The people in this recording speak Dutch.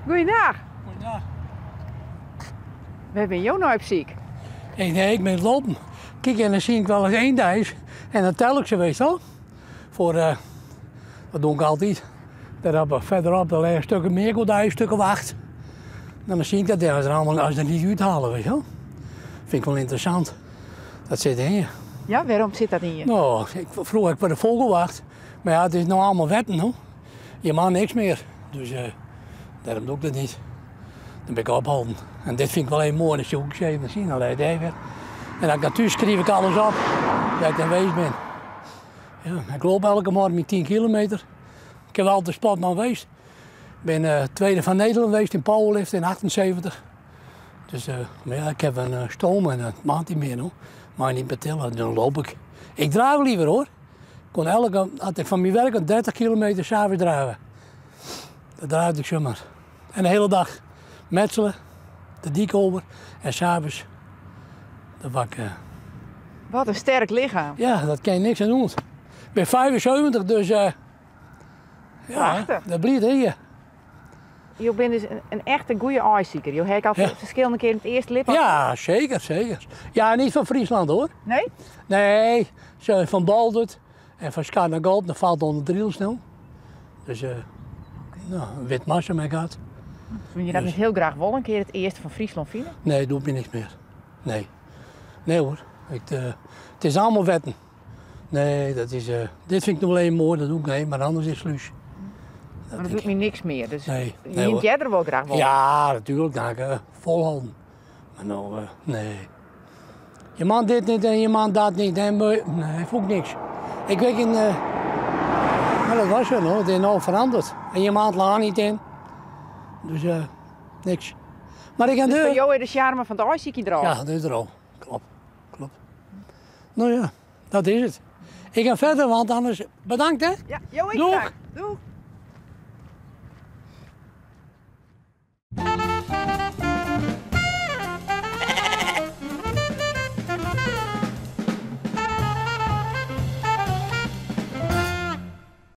Goeiedag. Goeiedag. Waar ben je nou op ziek? Nee, ik ben het lopen. Kijk, en dan zie ik wel eens één thuis. En dan tel ik ze, weet je wel. Dat doe ik altijd. Verderop er liggen stukken meer, stukken wacht. Dan zie ik dat ergens allemaal als ze er niet uithalen, weet je wel. Vind ik wel interessant. Dat zit in je. Ja, waarom zit dat in je? Nou, vroeger heb ik bij de vogelwacht. Maar ja, het is nou allemaal wetten, hoor. Je mag niks meer. Dus daarom doe ik dat niet. Dan ben ik opgehouden. En dit vind ik wel heel mooi. Dan zoek ik ze even te zien. Dan leid hij weer. En als ik natuurlijk schrijf ik alles op. Dat ik dan wees ben. Ja, ik loop elke morgen met 10 kilometer. Ik heb altijd sportman geweest. Ik ben tweede van Nederland geweest in powerlift in 78. Dus maar ja, ik heb een stoom en dat mag niet meer, hoor. Maar niet betillen, dan loop ik. Ik draai liever, hoor. Ik kon als ik van mijn werk 30 kilometer s'avonds draven. Dat draai ik zomaar. En de hele dag metselen, de dik over en s'avonds de wak. Wat een sterk lichaam. Ja, dat kan je niks aan doen. Ik ben 75, dus ja, Prachtig. dat blijft hier. Je bent dus een echte goede ijszieker. Je hebt al verschillende keren het eerste lip. Ja, zeker, zeker. Ja, niet van Friesland, hoor. Nee? Nee, van Baldert en van Schaar naar Gold, dat valt onder Driel snel. Dus nou, een wit massa heb ik gehad. Zou je dat niet heel graag wel een keer het eerste van Friesland vinden? Nee, doe ik niks meer. Nee. Nee hoor, het is allemaal wetten. Nee, dit vind ik nog alleen mooi, dat doe ik niet, maar anders is het sluis. Maar dat doet me niks meer, dus Nee, je neemt jij er wel graag wel? Ja, natuurlijk, dan volhouden. Maar nou, nee. Je mag dit niet en je mag dat niet. En nee, voel ik niks. Ik weet in, maar dat was zo, hoor. Het is nou veranderd. En je mag het lang niet in. Dus niks. Maar ik ga dus voor jou is de charme van de ijsziekie er al? Ja, dat is er al. Klopt. Nou ja, dat is het. Ik ga verder, want anders bedankt, hè. Ja, jou ik Doeg. graag. Doeg.